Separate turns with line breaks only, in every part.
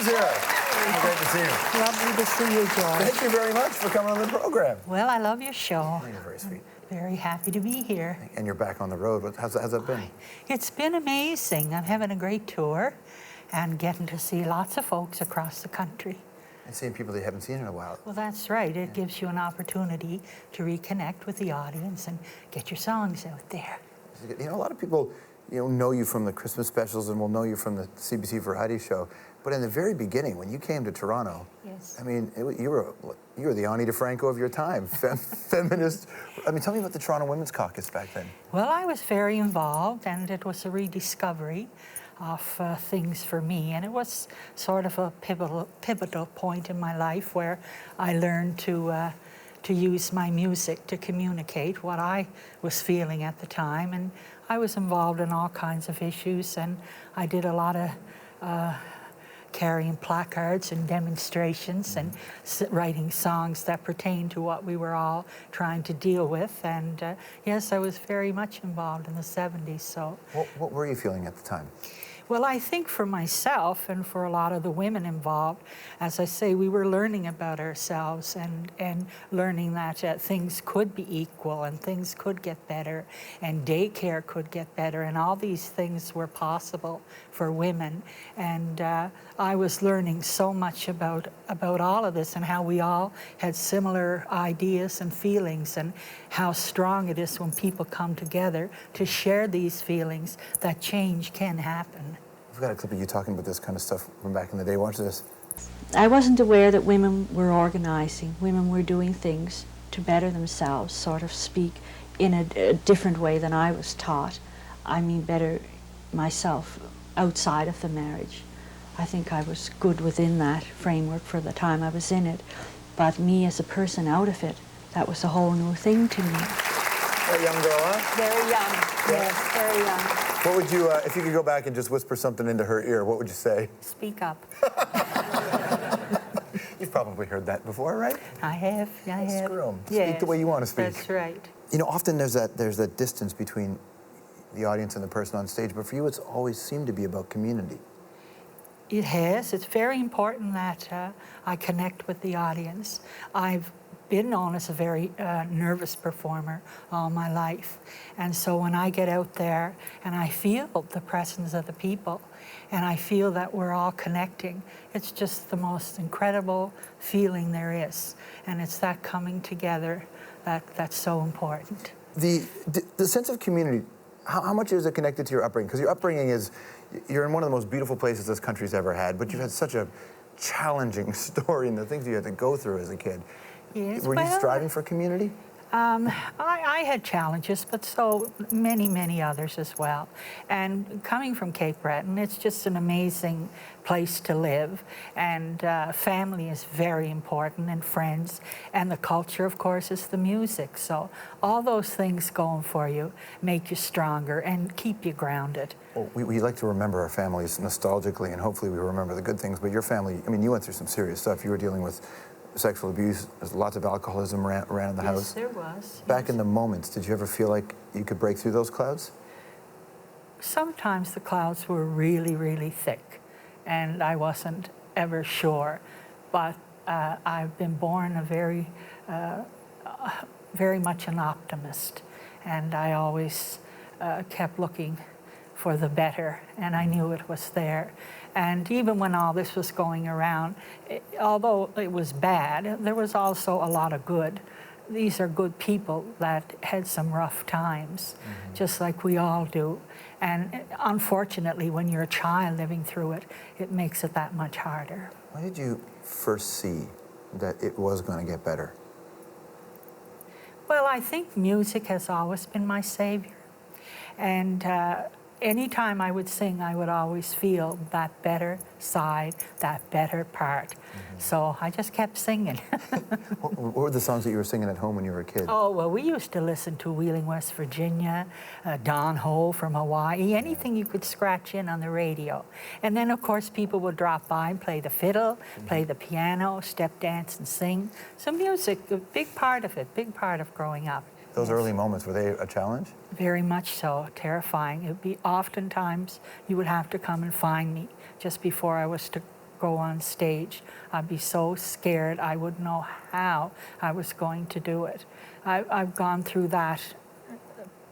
MacNeil's here. Great to see you.
Lovely to see you, George.
Thank you very much for coming on the program.
Well, I love your show.
You're very sweet.
Very happy to be here.
And you're back on the road. How's that been?
It's been amazing. I'm having a great tour and getting to see lots of folks across the country.
And seeing people that you haven't seen in a while.
Well, that's right. It gives you an opportunity to reconnect with the audience and get your songs out there.
You know, a lot of people know you from the Christmas specials and will know you from the CBC Variety Show. But in the very beginning, when you came to Toronto,
yes.
I mean, you were the Ani DeFranco of your time, feminist. I mean, tell me about the Toronto Women's Caucus back then.
Well, I was very involved, and it was a rediscovery of things for me, and it was sort of a pivotal point in my life where I learned to use my music to communicate what I was feeling at the time, and I was involved in all kinds of issues, and I did a lot of carrying placards and demonstrations and writing songs that pertain to what we were all trying to deal with. And yes, I was very much involved in the 70s. So,
what were you feeling at the time?
Well, I think for myself and for a lot of the women involved, as I say, we were learning about ourselves and learning that things could be equal and things could get better and daycare could get better and all these things were possible for women. And I was learning so much about all of this and how we all had similar ideas and feelings and how strong it is when people come together to share these feelings that change can happen.
We've got a clip of you talking about this kind of stuff from back in the day. Watch this.
I wasn't aware that women were organizing. Women were doing things to better themselves, sort of speak in a different way than I was taught. I mean, better myself outside of the marriage. I think I was good within that framework for the time I was in it. But me as a person out of it, that was a whole new thing to me.
Very young girl, huh?
Very young, yes, very young.
What would you, if you could go back and just whisper something into her ear, what would you say?
Speak up.
You've probably heard that before, right?
I have.
Screw 'em.
Yes,
speak the way you want to speak.
That's right.
You know, often there's that distance between the audience and the person on stage, but for you it's always seemed to be about community.
It has. It's very important that I connect with the audience. I've been known as a very nervous performer all my life. And so when I get out there and I feel the presence of the people and I feel that we're all connecting, it's just the most incredible feeling there is. And it's that coming together that's so important.
The sense of community, how much is it connected to your upbringing? Because your upbringing is, you're in one of the most beautiful places this country's ever had, but you've had such a challenging story and the things you had to go through as a kid.
Yes,
Were you striving for community?
I had challenges, but so many others as well. And coming from Cape Breton, it's just an amazing place to live. And family is very important, and friends. And the culture, of course, is the music. So all those things going for you make you stronger and keep you grounded.
Well, we like to remember our families nostalgically, and hopefully we remember the good things. But your family, I mean, you went through some serious stuff. You were dealing with sexual abuse, there's lots of alcoholism ran in the house.
Yes, there was.
Back in the moments, did you ever feel like you could break through those clouds?
Sometimes the clouds were really thick, and I wasn't ever sure. But I've been born a very much an optimist, and I always kept looking for the better, and I knew it was there. And even when all this was going around, although it was bad, there was also a lot of good. These are good people that had some rough times, just like we all do. And unfortunately, when you're a child living through it, it makes it that much harder.
When did you first see that it was going to get better?
Well, I think music has always been my savior. And anytime I would sing, I would always feel that better side, that better part. So I just kept singing.
What were the songs that you were singing at home when you were a kid?
Oh, well, we used to listen to Wheeling, West Virginia, Don Ho from Hawaii, anything you could scratch in on the radio. And then, of course, people would drop by and play the fiddle, play the piano, step dance and sing. So music, a big part of it, big part of growing up.
Those early moments, were they a challenge?
Very much so, terrifying. It would be oftentimes you would have to come and find me just before I was to go on stage. I'd be so scared I wouldn't know how I was going to do it. I've gone through that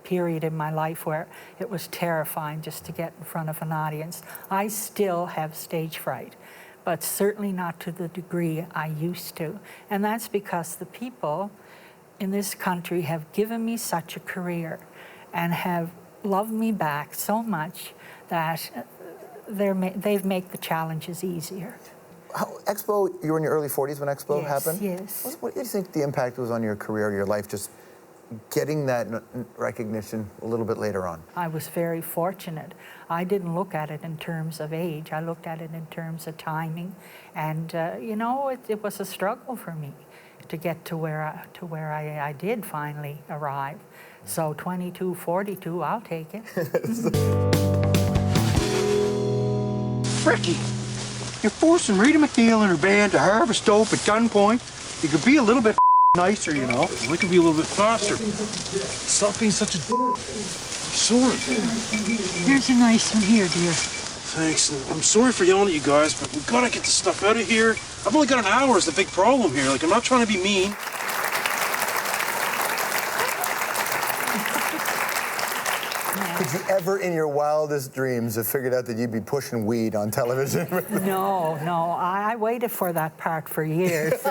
period in my life where it was terrifying just to get in front of an audience. I still have stage fright, but certainly not to the degree I used to. And that's because the people in this country have given me such a career and have loved me back so much that they've made the challenges easier.
Expo, you were in your early 40s when Expo happened?
Yes.
What do you think the impact was on your career, your life, just getting that recognition a little bit later on?
I was very fortunate. I didn't look at it in terms of age. I looked at it in terms of timing. And, you know, it was a struggle for me to get to where I did finally arrive. So 22, 42, I'll take it.
Ricky, you're forcing Rita MacNeil and her band to harvest dope at gunpoint. You could be a little bit nicer, you know.
We can be a little bit faster. Stop being such a sorry.
Here's a nice one here, dear.
Thanks. I'm sorry for yelling at you guys, but we've got to get this stuff out of here. I've only got an hour is the big problem here. Like, I'm not trying to be mean.
Could you ever in your wildest dreams have figured out that you'd be pushing weed on television?
No, I waited for that part for years.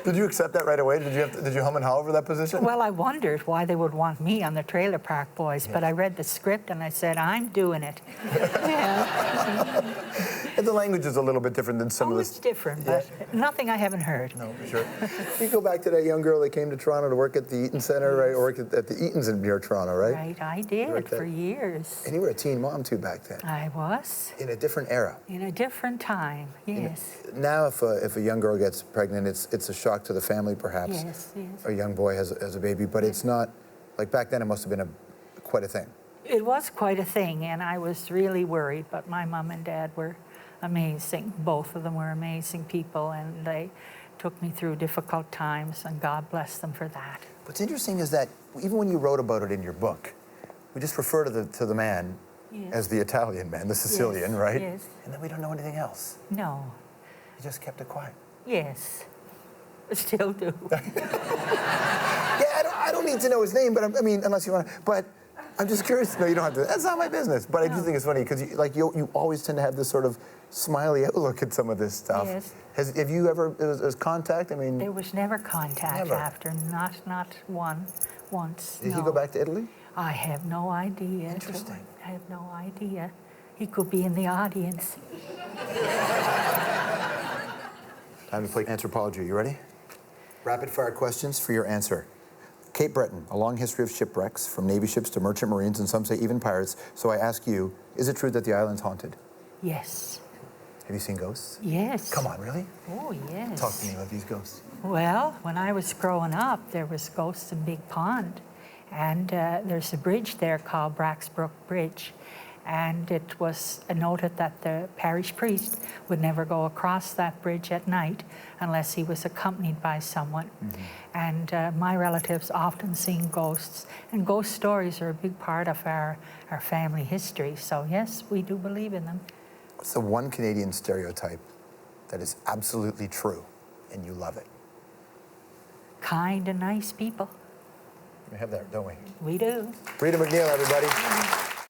Did you accept that right away? Did you hum and haw over that position?
Well, I wondered why they would want me on the Trailer Park Boys, but I read the script and I said, I'm doing it. Yeah.
And the language is a little bit different than some of the...
It's different, but nothing I haven't heard.
No, for sure. You go back to that young girl that came to Toronto to work at the Eaton Centre, right? Or work at the Eatons in near Toronto, right?
Right, I did for years.
And you were a teen mom too back then.
I was.
In a different era.
In a different time, yes.
Now, if a young girl gets pregnant, it's a shock to the family, perhaps.
Yes.
A young boy has a baby, but it's not like back then. It must have been quite a thing.
It was quite a thing, and I was really worried. But my mom and dad were amazing. Both of them were amazing people, and they took me through difficult times, and God bless them for that.
What's interesting is that even when you wrote about it in your book, we just refer to the man as the Italian man, the Sicilian, right?
Yes.
And then we don't know anything else.
No.
You just kept it quiet.
Yes. I still do.
I don't need to know his name, but I mean, unless you want to. But I'm just curious. No, you don't have to. That's not my business. But I do think it's funny because you always tend to have this sort of smiley outlook at some of this stuff.
Yes.
Have you ever, was contact? I mean,
There was never contact
Never.
after, not once.
Did he go back to Italy?
I have no idea.
Interesting.
I have no idea. He could be in the audience.
Time to play anthropology. You ready? Rapid fire questions for your answer. Cape Breton, a long history of shipwrecks, from Navy ships to merchant marines, and some say even pirates. So I ask you, is it true that the island's haunted?
Yes.
Have you seen ghosts?
Yes.
Come on, really?
Oh, yes.
Talk to me about these ghosts.
Well, when I was growing up, there was ghosts in Big Pond. And there's a bridge there called Braxbrook Bridge. And it was noted that the parish priest would never go across that bridge at night unless he was accompanied by someone. Mm-hmm. And my relatives often seen ghosts. And ghost stories are a big part of our family history. So yes, we do believe in them.
What's the one Canadian stereotype that is absolutely true and you love it?
Kind and nice people.
We have that, don't we?
We do.
Rita MacNeil, everybody.